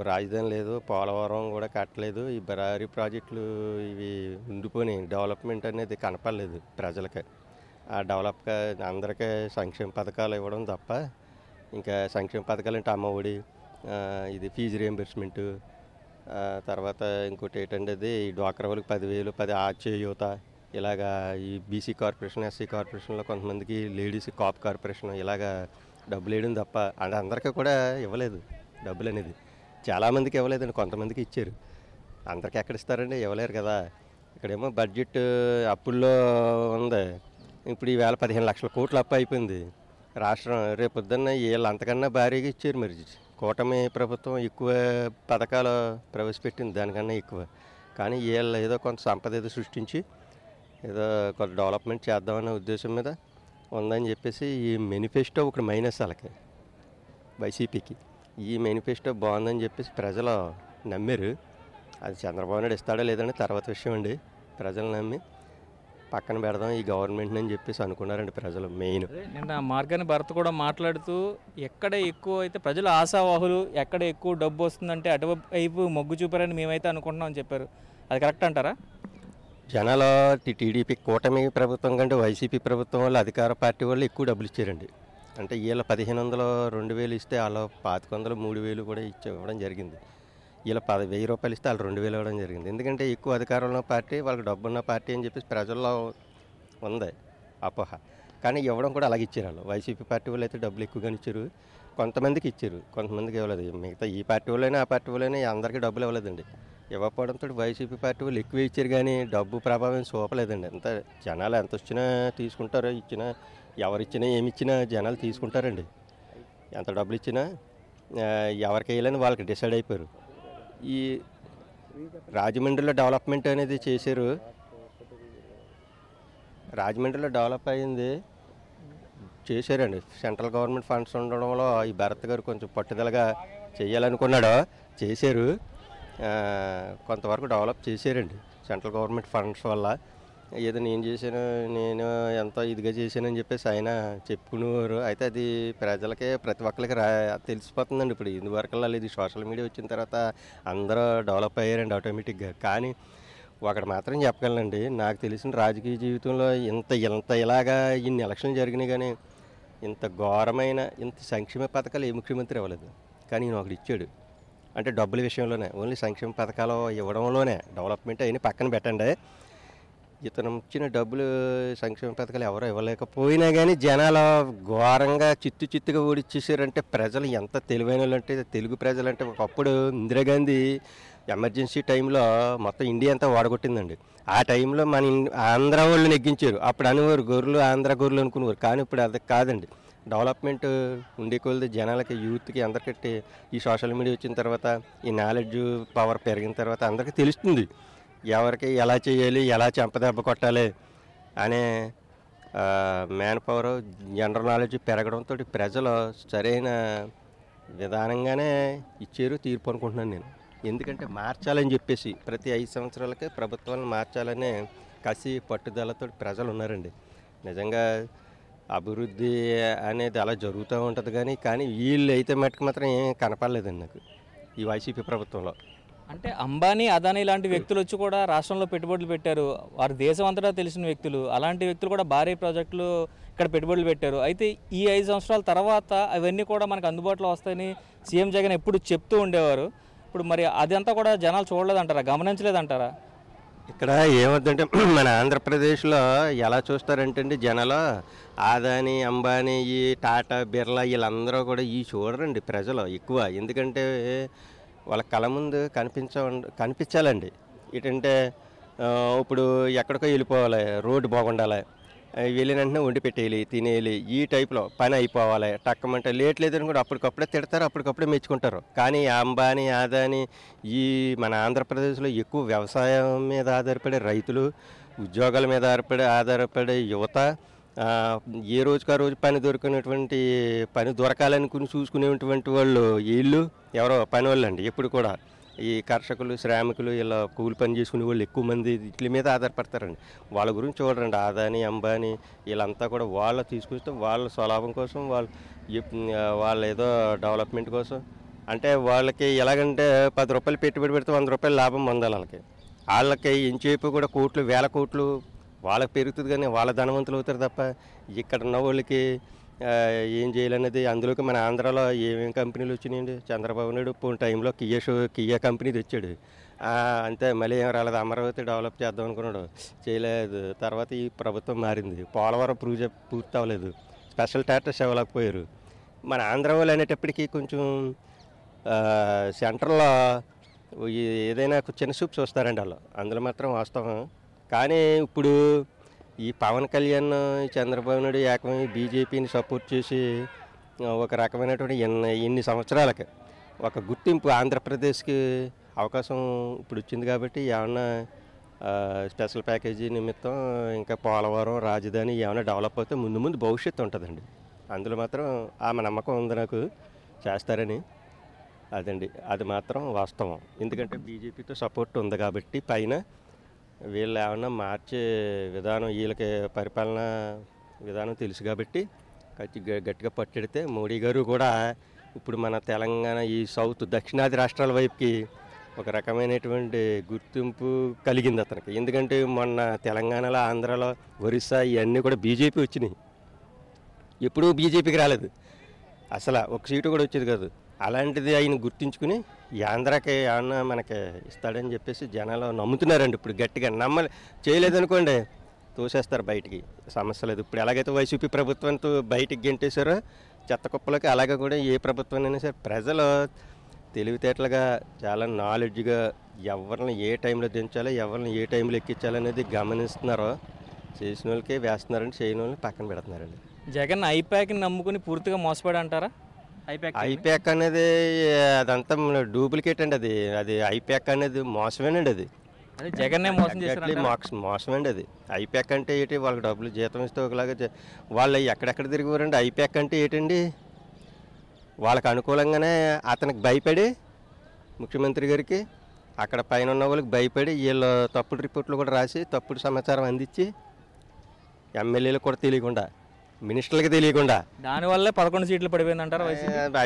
Speaker 6: రాజధాని లేదు, పోలవరం కూడా కట్టలేదు, ఈ బరారి ప్రాజెక్టులు ఇవి ఉండిపోయి డెవలప్మెంట్ అనేది కనపడలేదు ప్రజలకి. ఆ డెవలప్గా అందరికీ సంక్షేమ పథకాలు ఇవ్వడం తప్ప ఇంకా సంక్షేమ పథకాలు అంటే అమ్మ ఒడి, ఇది ఫీజు రియంబర్స్మెంటు, తర్వాత ఇంకోటి ఏంటంటే అది ఈ డ్వాక్రా వాళ్ళకి 10,000, 10 చేయూత, ఇలాగా ఈ బీసీ కార్పొరేషన్, ఎస్సీ కార్పొరేషన్లో కొంతమందికి లేడీస్ కాప్ కార్పొరేషన్ ఇలాగా డబ్బులు వేయడం తప్ప అంటే అందరికీ కూడా ఇవ్వలేదు డబ్బులు అనేది. చాలామందికి ఇవ్వలేదండి, కొంతమందికి ఇచ్చారు. అందరికీ ఎక్కడ ఇస్తారండి, ఇవ్వలేరు కదా. ఇక్కడేమో బడ్జెట్ అప్పుల్లో ఉంది, ఇప్పుడు ఈవేళ 15 లక్షల కోట్లు అప్పు అయిపోయింది రాష్ట్రం. రేపు పొద్దున్న వీళ్ళు అంతకన్నా భారీగా ఇచ్చారు. మరి కూటమి ప్రభుత్వం ఎక్కువ పథకాలు ప్రవేశపెట్టింది దానికన్నా ఎక్కువ. కానీ వీళ్ళు ఏదో కొంత సంపద ఏదో సృష్టించి ఏదో కొంత డెవలప్మెంట్ చేద్దామనే ఉద్దేశం మీద ఉందని చెప్పేసి ఈ మేనిఫెస్టో ఒకటి మైనస్ వాళ్ళకి వైసీపీకి. ఈ మేనిఫెస్టో బాగుందని చెప్పేసి ప్రజలు నమ్మారు. అది చంద్రబాబు నాయుడు ఇస్తాడో లేదని తర్వాత విషయం అండి. ప్రజలు నమ్మి పక్కన పెడదాం ఈ గవర్నమెంట్ అని చెప్పేసి అనుకున్నారండి ప్రజలు మెయిన్.
Speaker 2: నిన్న మార్గాని భరత్ కూడా మాట్లాడుతూ ఎక్కడ ఎక్కువ అయితే ప్రజలు ఆశావాహులు, ఎక్కడ ఎక్కువ డబ్బు వస్తుందంటే అటువైపు మొగ్గు చూపారని మేమైతే అనుకుంటున్నామని చెప్పారు. అది కరెక్ట్ అంటారా?
Speaker 6: జనాలు టీడీపీ కూటమి ప్రభుత్వం కంటే వైసీపీ ప్రభుత్వం వాళ్ళు అధికార పార్టీ వాళ్ళు ఎక్కువ డబ్బులు ఇచ్చారండి. అంటే వీళ్ళ 1,500, 2,000 ఇస్తే వాళ్ళు 500, 3,000 కూడా ఇవ్వడం జరిగింది. వీళ్ళ 10,000 రూపాయలు ఇస్తే వాళ్ళు 2,000 ఇవ్వడం జరిగింది. ఎందుకంటే ఎక్కువ అధికారంలో పార్టీ, వాళ్ళకి డబ్బున్న పార్టీ అని చెప్పేసి ప్రజల్లో ఉంది అపోహ. కానీ ఇవ్వడం కూడా అలాగే ఇచ్చారు వాళ్ళు. వైసీపీ పార్టీ వాళ్ళు అయితే డబ్బులు ఎక్కువగానే ఇచ్చారు, కొంతమందికి ఇచ్చారు, కొంతమందికి ఇవ్వలేదు. మిగతా ఈ పార్టీ వాళ్ళైనా ఆ పార్టీ వాళ్ళైనా అందరికీ డబ్బులు ఇవ్వలేదండి. ఇవ్వకపోవడంతో వైసీపీ పార్టీ వాళ్ళు ఎక్కువ ఇచ్చారు కానీ డబ్బు ప్రభావం చూపలేదండి. ఎంత జనాలు ఎంత వచ్చినా తీసుకుంటారో, ఇచ్చినా ఎవరిచ్చినా ఏమిచ్చినా జనాలు తీసుకుంటారండి. ఎంత డబ్బులు ఇచ్చినా ఎవరికి వేయాలని వాళ్ళకి డిసైడ్ అయిపోయారు. ఈ రాజమండ్రిలో డెవలప్మెంట్ అనేది చేశారు. రాజమండ్రిలో డెవలప్ అయింది చేశారండి. సెంట్రల్ గవర్నమెంట్ ఫండ్స్ ఉండడంలో ఈ భరత్ గారు కొంచెం పట్టుదలగా చేయాలనుకున్నాడు, చేశారు. కొంతవరకు డెవలప్ చేశారండి సెంట్రల్ గవర్నమెంట్ ఫండ్స్ వల్ల. ఏదో నేను చేశాను, నేను ఎంతో ఇదిగా చేశానని చెప్పేసి ఆయన చెప్పుకునేవారు. అయితే అది ప్రజలకే ప్రతి ఒక్కరికి తెలిసిపోతుందండి. ఇప్పుడు ఇందువరకు ఇది సోషల్ మీడియా వచ్చిన తర్వాత అందరూ డెవలప్ అయ్యారండి ఆటోమేటిక్గా. కానీ ఒకటి మాత్రం చెప్పగలనండి, నాకు తెలిసిన రాజకీయ జీవితంలో ఇంత ఇలాగా ఇన్ని ఎలక్షన్లు జరిగినాయి కానీ ఇంత ఘోరమైన ఇంత సంక్షేమ పథకాలు ఏ ముఖ్యమంత్రి ఇవ్వలేదు. కానీ ఈయన ఒకటి ఇచ్చాడు. అంటే డబ్బుల విషయంలోనే, ఓన్లీ సంక్షేమ పథకాలు ఇవ్వడంలోనే డెవలప్మెంట్ అయినా పక్కన పెట్టండి. ఇతను ఇచ్చిన డబ్బులు సంక్షేమ పథకాలు ఎవరో ఇవ్వలేకపోయినా కానీ జనాలు ఘోరంగా చిత్తుగా ఓడిచ్చేసారంటే ప్రజలు ఎంత తెలివైన వాళ్ళు అంటే, తెలుగు ప్రజలు అంటే ఒకప్పుడు ఇందిరాగాంధీ ఎమర్జెన్సీ టైంలో మొత్తం ఇండియా అంతా ఓడగొట్టిందండి. ఆ టైంలో మన ఆంధ్ర వాళ్ళు నెగ్గించారు. అప్పుడు అనేవారు గొర్రెలు ఆంధ్ర గొర్రెలు అనుకునేవారు. కానీ ఇప్పుడు అది కాదండి. డెవలప్మెంట్ ఉండే కొలది జనాలకి, యూత్కి అందరికీ ఈ సోషల్ మీడియా వచ్చిన తర్వాత, ఈ నాలెడ్జ్ పవర్ పెరిగిన తర్వాత అందరికీ తెలుస్తుంది ఎవరికి ఎలా చేయాలి, ఎలా చెంపదెబ్బ కొట్టాలి అనే మ్యాన్ పవర్, జనరల్ నాలెడ్జ్ పెరగడంతో ప్రజలు సరైన విధానంగానే ఇచ్చారు తీర్పు అనుకుంటున్నాను నేను. ఎందుకంటే మార్చాలని చెప్పేసి ప్రతి 5 సంవత్సరాలకే ప్రభుత్వాలను మార్చాలనే కసి పట్టుదలతో ప్రజలు ఉన్నారండి. నిజంగా అభివృద్ధి అనేది అలా జరుగుతూ ఉంటుంది కానీ వీళ్ళు అయితే మటుకు మాత్రం ఏం కనపడలేదండి నాకు ఈ వైసీపీ ప్రభుత్వంలో.
Speaker 2: అంటే అంబానీ, అదానీ లాంటి వ్యక్తులు వచ్చి కూడా రాష్ట్రంలో పెట్టుబడులు పెట్టారు. వారు దేశం అంతటా తెలిసిన వ్యక్తులు. అలాంటి వ్యక్తులు కూడా భారీ ప్రాజెక్టులు ఇక్కడ పెట్టుబడులు పెట్టారు. అయితే ఈ 5 సంవత్సరాల తర్వాత అవన్నీ కూడా మనకు అందుబాటులో వస్తాయని సీఎం జగన్ ఎప్పుడు చెప్తూ ఉండేవారు. ఇప్పుడు మరి అదంతా కూడా జనాలు చూడలేదంటారా, గమనించలేదంటారా?
Speaker 6: ఇక్కడ ఏమవుతుందంటే మన ఆంధ్రప్రదేశ్లో ఎలా చూస్తారంటే జనాలు అదానీ, అంబానీ, ఈ టాటా, బిర్లా వీళ్ళందరూ కూడా ఈ చూడరండి ప్రజలు ఎక్కువ. ఎందుకంటే వాళ్ళ కళ ముందు కనిపించాలండి. ఏంటంటే ఇప్పుడు ఎక్కడికో వెళ్ళిపోవాలి, రోడ్డు బాగుండాలి, వెళ్ళిన వెంటనే వండి పెట్టేయాలి, తినేయాలి, ఈ టైప్లో పని అయిపోవాలి. టక్కమంటే లేట్ లేదని కూడా అప్పటికప్పుడే తిడతారు, అప్పటికప్పుడే మెచ్చుకుంటారు. కానీ అంబానీ, అదానీ ఈ మన ఆంధ్రప్రదేశ్లో ఎక్కువ వ్యవసాయం మీద ఆధారపడే రైతులు, ఉద్యోగాల మీద ఆధారపడే యువత, ఏ రోజుకా రోజు పని దొరకాలనుకుని చూసుకునేటువంటి వాళ్ళు వీళ్ళు ఎవరో పని వాళ్ళు అండి. ఎప్పుడు కూడా ఈ కర్షకులు, శ్రామికులు, ఇలా కూలి పని చేసుకునే వాళ్ళు ఎక్కువ మంది వీటి మీద ఆధారపడతారండి. వాళ్ళ గురించి చూడరండి. అదానీ, అంబానీ వీళ్ళంతా కూడా వాళ్ళు తీసుకొస్తే వాళ్ళ స్వలాభం కోసం, వాళ్ళు ఏదో డెవలప్మెంట్ కోసం. అంటే వాళ్ళకి ఎలాగంటే 10 రూపాయలు పెట్టుబడి పెడితే 100 రూపాయలు లాభం పొందాలి. వాళ్ళకి ఎంచేపు కూడా వేల కోట్లు వాళ్ళకి పెరుగుతుంది కానీ వాళ్ళ ధనవంతులు అవుతారు తప్ప ఇక్కడ ఉన్న వాళ్ళకి ఏం చేయాలనేది. అందులోకి మన ఆంధ్రాలో ఏమేమి కంపెనీలు వచ్చినాయండి. చంద్రబాబు నాయుడు పోయిన టైంలో కియా కంపెనీ తెచ్చాడు, అంతే. మళ్ళీ ఏం రాలేదు. అమరావతి డెవలప్ చేద్దాం అనుకున్నాడు, చేయలేదు. తర్వాత ఈ ప్రభుత్వం మారింది, పోలవరం పూర్తి అవ్వలేదు, స్పెషల్ స్టేటస్ ఇవ్వలేకపోయారు. మన ఆంధ్ర వాళ్ళు అనేటప్పటికీ కొంచెం సెంటర్లో ఏదైనా చిన్న చూపు చూస్తారండి వాళ్ళు, అందులో మాత్రం వాస్తవం. కానీ ఇప్పుడు ఈ పవన్ కళ్యాణ్, చంద్రబాబు నాయుడు ఏకమై బీజేపీని సపోర్ట్ చేసి ఒక రకమైనటువంటి ఇన్ని సంవత్సరాలకి ఒక గుర్తింపు ఆంధ్రప్రదేశ్కి అవకాశం ఇప్పుడు వచ్చింది. కాబట్టి ఏమన్నా స్పెషల్ ప్యాకేజీ నిమిత్తం ఇంకా పోలవరం, రాజధాని ఏమైనా డెవలప్ అవుతే ముందు ముందు భవిష్యత్తు ఉంటుందండి. అందులో మాత్రం ఆమె నమ్మకం ఉంది నాకు, చేస్తారని. అదండి, అది మాత్రం వాస్తవం. ఎందుకంటే బీజేపీతో సపోర్ట్ ఉంది కాబట్టి పైన వీళ్ళు ఏమన్నా మార్చే విధానం, వీళ్ళకి పరిపాలన విధానం తెలుసు కాబట్టి గట్టిగా పట్టెడితే మోడీ గారు కూడా ఇప్పుడు మన తెలంగాణ, ఈ సౌత్ దక్షిణాది రాష్ట్రాల వైపుకి ఒక రకమైనటువంటి గుర్తింపు కలిగింది అతనికి. ఎందుకంటే మొన్న తెలంగాణలో, ఆంధ్రాలో, ఒరిస్సా ఇవన్నీ కూడా బీజేపీ వచ్చినాయి, ఎప్పుడూ బీజేపీకి రాలేదు, అసలు ఒక సీటు కూడా వచ్చేది కాదు. అలాంటిది ఆయన గుర్తించుకుని ఈ ఆంధ్రాకి ఏమన్నా మనకి ఇస్తాడని చెప్పేసి జనాలు నమ్ముతున్నారండి. ఇప్పుడు గట్టిగా చేయలేదనుకోండి తోసేస్తారు బయటికి, సమస్య లేదు. ఇప్పుడు ఎలాగైతే వైసీపీ ప్రభుత్వంతో బయటికి గెంటేశారో చెత్త కుప్పలకి, అలాగే కూడా ఏ ప్రభుత్వాన్ని సరే ప్రజలు తెలివితేటలుగా, చాలా నాలెడ్జ్గా ఎవరిని ఏ టైంలో దించాలో, ఎవరిని ఏ టైంలో ఎక్కించాలనేది గమనిస్తున్నారో. చేసిన వాళ్ళకి వేస్తున్నారండి, చేయని వాళ్ళని పక్కన పెడుతున్నారండి.
Speaker 2: జగన్ ఐప్యాక్ని నమ్ముకుని పూర్తిగా మోసపడి అంటారా?
Speaker 6: ఐప్యాక్ అనేది అదంతా డూప్లికేట్ అండి. అది ఐప్యాక్ అనేది మోసమేనండి. అది
Speaker 2: జగన్నే మోసం చేశారు,
Speaker 6: మోసమేండి. అది ఐప్యాక్ అంటే ఏంటి? వాళ్ళకి డబ్బులు జీతం ఇస్తే ఒకలాగా వాళ్ళు ఎక్కడెక్కడ తిరిగిపోరండి. ఐప్యాక్ అంటే ఏంటండి? వాళ్ళకి అనుకూలంగానే అతనికి భయపడి, ముఖ్యమంత్రి గారికి అక్కడ పైన ఉన్న వాళ్ళకి భయపడి వీళ్ళు తప్పుడు రిపోర్ట్లు కూడా రాసి తప్పుడు సమాచారం అందించి ఎమ్మెల్యేలకు కూడా తెలియకుండా, మినిస్టర్లకి తెలియకుండా,
Speaker 2: దానివల్ల 11 సీట్లు పడిపోయిందంటారు.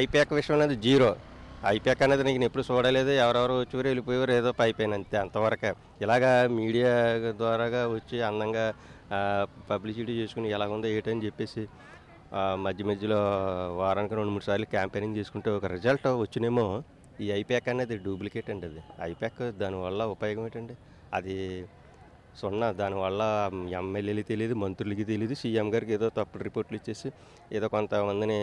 Speaker 6: ఐప్యాక్ విషయం అనేది జీరో. ఐప్యాక్ అనేది నేను ఎప్పుడు చూడలేదు. ఎవరెవరు వచ్చి వెళ్ళిపోయారు, ఏదో పైపోయింది అంతే, అంతవరకే. ఇలాగా మీడియా ద్వారాగా వచ్చి అందంగా పబ్లిసిటీ చేసుకుని ఎలాగుందో ఏంటని చెప్పేసి మధ్య మధ్యలో వారానికి 2-3 సార్లు క్యాంపెయినింగ్ చేసుకుంటే ఒక రిజల్ట్ వచ్చినేమో. ఈ ఐప్యాక్ అనేది డూప్లికేట్ అండి. అది ఐప్యాక్ దానివల్ల ఉపయోగం ఏంటండి? అది సున్నా. దానివల్ల ఎమ్మెల్యేలకి తెలియదు, మంత్రులకి తెలియదు, సీఎం గారికి ఏదో తప్పుడు రిపోర్ట్లు ఇచ్చేసి ఏదో కొంతమందిని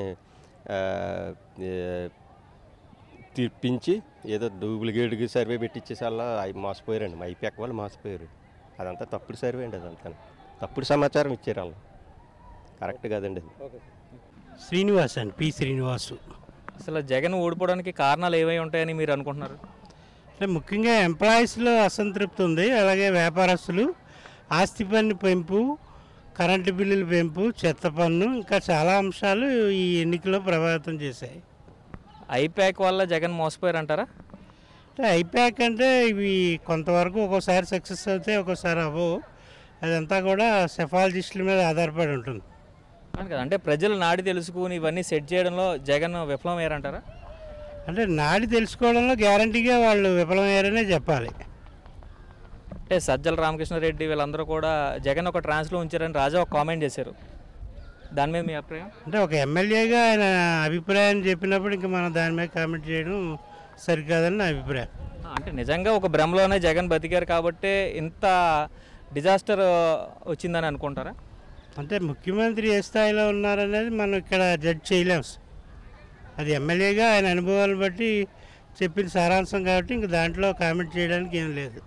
Speaker 6: తీర్పించి ఏదో డూప్లికేట్కి సర్వే పెట్టించేసి అలా మోసపోయారండి. ఐప్యాక్ వాళ్ళు మోసపోయారు. అదంతా తప్పుడు సర్వే అండి, అదంతా తప్పుడు సమాచారం ఇచ్చారు వాళ్ళు, కరెక్ట్ కాదండి అది.
Speaker 7: శ్రీనివాస్ అండి, పి శ్రీనివాసు.
Speaker 2: అసలు జగన్ ఓడిపోవడానికి కారణాలు ఏమై ఉంటాయని మీరు అనుకుంటున్నారు?
Speaker 7: అంటే ముఖ్యంగా ఎంప్లాయీస్లో అసంతృప్తి ఉంది, అలాగే వ్యాపారస్తులు, ఆస్తి పన్ను పెంపు, కరెంటు బిల్లుల పెంపు, చెత్త పన్ను, ఇంకా చాలా అంశాలు ఈ ఎన్నికలో ప్రభావితం చేశాయి.
Speaker 2: ఐప్యాక్ వల్ల జగన్ మోసపోయారంటారా?
Speaker 7: అంటే ఐప్యాక్ అంటే ఇవి కొంతవరకు ఒక్కోసారి సక్సెస్ అవుతాయి, ఒక్కోసారి అవ్వవు. అదంతా కూడా సెఫాలజిస్టుల మీద ఆధారపడి ఉంటుంది.
Speaker 2: అంటే ప్రజలు నాడి తెలుసుకుని ఇవన్నీ సెట్ చేయడంలో జగన్ విఫలమయ్యారంటారా?
Speaker 7: అంటే నాడి తెలుసుకోవడంలో గ్యారంటీగా వాళ్ళు విఫలమయ్యారనే చెప్పాలి.
Speaker 2: అంటే సజ్జల రామకృష్ణారెడ్డి వీళ్ళందరూ కూడా జగన్ ఒక ట్రాన్స్లో ఉంచారని రాజా ఒక కామెంట్ చేశారు, దాని మీద మీ అభిప్రాయం?
Speaker 7: అంటే ఒక ఎమ్మెల్యేగా ఆయన అభిప్రాయం చెప్పినప్పుడు ఇంకా మనం దాని మీద కామెంట్ చేయడం సరికాదని నా అభిప్రాయం.
Speaker 2: అంటే నిజంగా ఒక భ్రమలోనే జగన్ బతికారు కాబట్టి ఇంత డిజాస్టర్ వచ్చిందని అనుకుంటారా?
Speaker 7: అంటే ముఖ్యమంత్రి ఏ స్థాయిలో ఉన్నారనేది మనం ఇక్కడ జడ్జ్ చేయలేము. అది ఎమ్మెల్యేగా ఆయన అనుభవాలను బట్టి చెప్పిన సారాంశం కాబట్టి ఇంక దాంట్లో కామెంట్ చేయడానికి ఏం లేదు.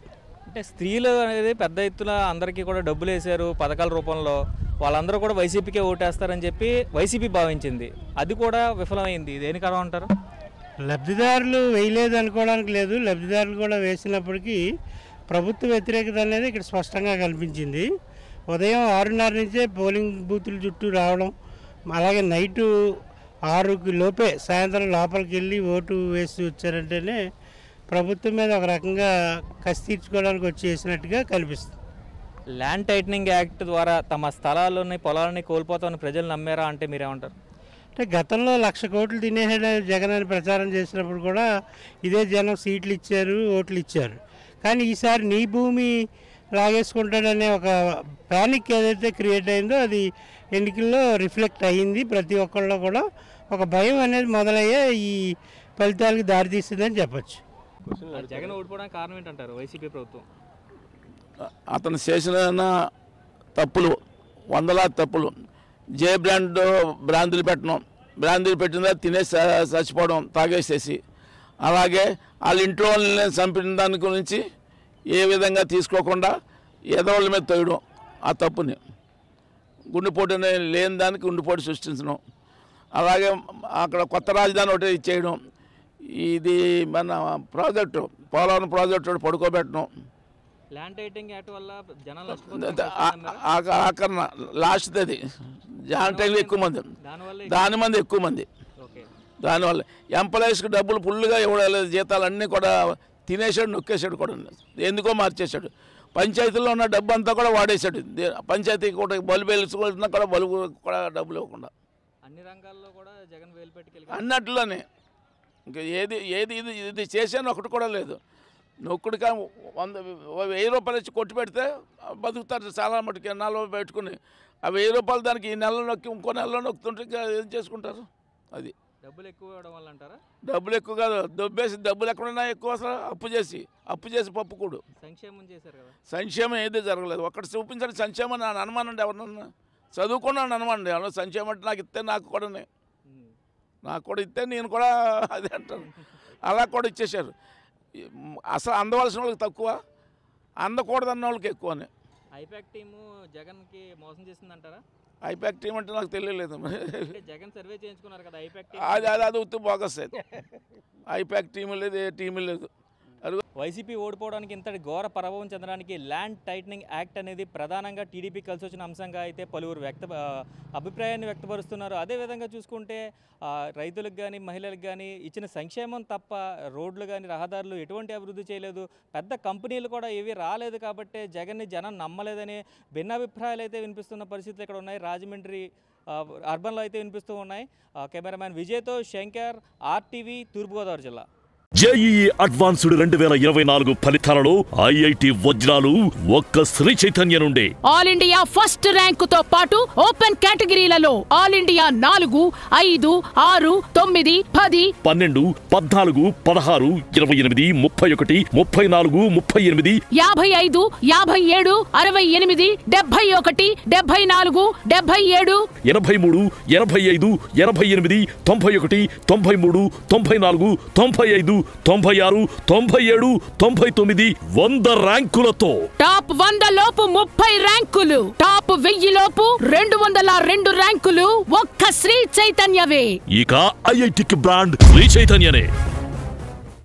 Speaker 2: అంటే స్త్రీలు అనేది పెద్ద ఎత్తున అందరికీ కూడా డబ్బులు వేశారు పథకాల రూపంలో, వాళ్ళందరూ కూడా వైసీపీకే ఓటేస్తారని చెప్పి వైసీపీ భావించింది, అది కూడా విఫలమైంది. దేని కారణం అంటారు?
Speaker 7: లబ్ధిదారులు వేయలేదు అనుకోవడానికి లేదు, లబ్ధిదారులు కూడా వేసినప్పటికీ ప్రభుత్వ వ్యతిరేకత అనేది ఇక్కడ స్పష్టంగా కనిపించింది. ఉదయం 6:30 నుంచే పోలింగ్ బూతుల చుట్టూ రావడం, అలాగే నైటు 6 లోపే సాయంత్రం లోపలికి వెళ్ళి ఓటు వేసి వచ్చారంటేనే ప్రభుత్వం మీద ఒక రకంగా కసి తీర్చుకోవడానికి వచ్చి వేసినట్టుగా కనిపిస్తుంది.
Speaker 2: ల్యాండ్ టైటనింగ్ యాక్ట్ ద్వారా తమ స్థలాలని పొలాలని కోల్పోతామని ప్రజలు నమ్మారా అంటే మీరేమంటారు?
Speaker 7: అంటే గతంలో 1,00,000 కోట్లు తినేసాడు జగన్ అని ప్రచారం చేసినప్పుడు కూడా ఇదే జనం సీట్లు ఇచ్చారు, ఓట్లు ఇచ్చారు. కానీ ఈసారి నీ భూమి లాగేసుకుంటాడనే ఒక ప్యానిక్ ఏదైతే క్రియేట్ అయిందో అది ఎన్నికల్లో రిఫ్లెక్ట్ అయ్యింది. ప్రతి ఒక్కళ్ళు కూడా ఒక భయం అనేది మొదలయ్యే ఈ ఫలితాలకు దారితీస్తుందని చెప్పచ్చు.
Speaker 2: జగన్ ఓడిపోవడానికి కారణం ఏంటంటారు వైసీపీ ప్రభుత్వం?
Speaker 8: అతను చేసిన తప్పులు, వందలాది తప్పులు. జే బ్రాందులు పెట్టడం, బ్రాందులు పెట్టిన తినేసి చచ్చిపోవడం తాగేసేసి, అలాగే వాళ్ళ ఇంట్లో వాళ్ళని చంపిన దాని గురించి ఏ విధంగా తీసుకోకుండా ఏదో వాళ్ళ మీద తోయడం, ఆ తప్పుని గుండెపోటు లేని దానికి గుండెపోటు సృష్టించడం, అలాగే అక్కడ కొత్త రాజధాని ఒకటి ఇచ్చేయడం, ఇది మన ప్రాజెక్టు పోలవరం ప్రాజెక్టు పడుకోబెట్టడం,
Speaker 2: ల్యాండ్ టైటింగ్ యాక్ట్ వల్ల జనాలు
Speaker 8: ఆఖరణ లాస్ట్ అది ల్యాండ్ టైటింగ్ ఎక్కువ మంది, దాని ఎక్కువ మంది. దానివల్ల ఎంప్లాయీస్కి డబ్బులు ఫుల్గా ఇవ్వలేదు, జీతాలు అన్నీ కూడా తినేసాడు, నొక్కేసాడు కూడా, ఎందుకో మార్చేశాడు. పంచాయతీలో ఉన్న డబ్బు అంతా కూడా వాడేశాడు. పంచాయతీకి కూడా బల్బు వేసుకున్నా కూడా బల్బు కూడా డబ్బులు ఇవ్వకుండా
Speaker 2: అన్ని రంగాల్లో కూడా జగన్ వేలు పెట్టుకెళ్ళి
Speaker 8: అన్నట్లోనే ఇంకా ఏది ఇది చేశాను ఒకటి కూడా లేదు. నొక్కుడిగా 1000 రూపాయలు ఇచ్చి కొట్టి పెడితే బతుకుతారు చాలా మటుకి, ఎన్నాళ్ళు పెట్టుకుని ఆ 1000 రూపాయలు దానికి ఈ నెలలో నొక్కి ఇంకో నెలలో నొక్కుతుంటే ఇంకా ఏం చేసుకుంటారు? అది
Speaker 2: డబ్బులు ఎక్కువ ఇవ్వడం వల్ల అంటారా?
Speaker 8: డబ్బులు ఎక్కువ కాదు, దొబ్బేసి డబ్బులు ఎక్కడున్నా ఎక్కువ అసలు అప్పు చేసి పప్పుకూడు.
Speaker 2: సంక్షేమం చేశారు కదా,
Speaker 8: సంక్షేమం ఏది జరగలేదు. ఒక్కటి చూపించండి సంక్షేమం. నా అనుమానం అండి, ఎవరన్నా చదువుకున్నాను అనుమానం, ఎవరన్నా సంక్షేమం అంటే నాకు ఇస్తే నాకు కూడా ఇస్తే నేను కూడా అదే అంటాను. అలా కూడా ఇచ్చేశారు. అసలు అందవలసిన వాళ్ళకి తక్కువ, అందకూడదన్న వాళ్ళకి ఎక్కువనే.
Speaker 2: ఐపాక్ టీము జగన్కి మోసం చేసిందంటారా?
Speaker 8: ఐపాక్ టీం అంటే నాకు తెలియలేదు.
Speaker 2: జగన్ సర్వే చేయించుకున్నారు కదా ఐపాక్ టీం,
Speaker 8: అది ఉత్తి బోగస్. ఐపాక్ టీము లేదు, ఏ టీము లేదు.
Speaker 2: వైసీపీ ఓడిపోవడానికి ఇంతటి ఘోర ప్రభావం చెందడానికి ల్యాండ్ టైటనింగ్ యాక్ట్ అనేది ప్రధానంగా టీడీపీ కలిసి వచ్చిన అంశంగా అయితే పలువురు అభిప్రాయాన్ని వ్యక్తపరుస్తున్నారు. అదేవిధంగా చూసుకుంటే రైతులకు కానీ మహిళలకు కానీ ఇచ్చిన సంక్షేమం తప్ప రోడ్లు కానీ రహదారులు ఎటువంటి అభివృద్ధి చేయలేదు, పెద్ద కంపెనీలు కూడా ఏవి రాలేదు కాబట్టి జగన్ని జనం నమ్మలేదని భిన్నాభిప్రాయాలు అయితే వినిపిస్తున్న పరిస్థితులు ఇక్కడ ఉన్నాయి. రాజమండ్రి అర్బన్లో అయితే వినిపిస్తూ ఉన్నాయి. కెమెరామ్యాన్ విజయ్తో శంకర్, RTV, తూర్పుగోదావరి జిల్లా.
Speaker 9: జేఈఈ అడ్వాన్స్డ్ 2024 ఫలితాలలో ఐఐటి వజ్రాలు ఒక్క శ్రీ చైతన్య నుండే.
Speaker 10: ఆల్ ఇండియా ఫస్ట్ ర్యాంకు తో పాటు ఓపెన్ కేటగిరీలలో ఆల్ ఇండియా 4, 5, 6, 9, 10,
Speaker 9: 12, 14, 16, 28, 31, 34, 38,
Speaker 10: 55, 57, 68, 71, 74, 77,
Speaker 9: 83, 85, 88, 91, 93, 94, 95, 96, 97, 99, 100 ర్యాంకులతో
Speaker 10: టాప్ 100 లోపు 30 ర్యాంకులు, టాప్ 1000 లోపు 202 ర్యాంకులు ఒక్క శ్రీ చైతన్యవే.
Speaker 9: ఇక ఐఐటికి బ్రాండ్ శ్రీ చైతన్యనే.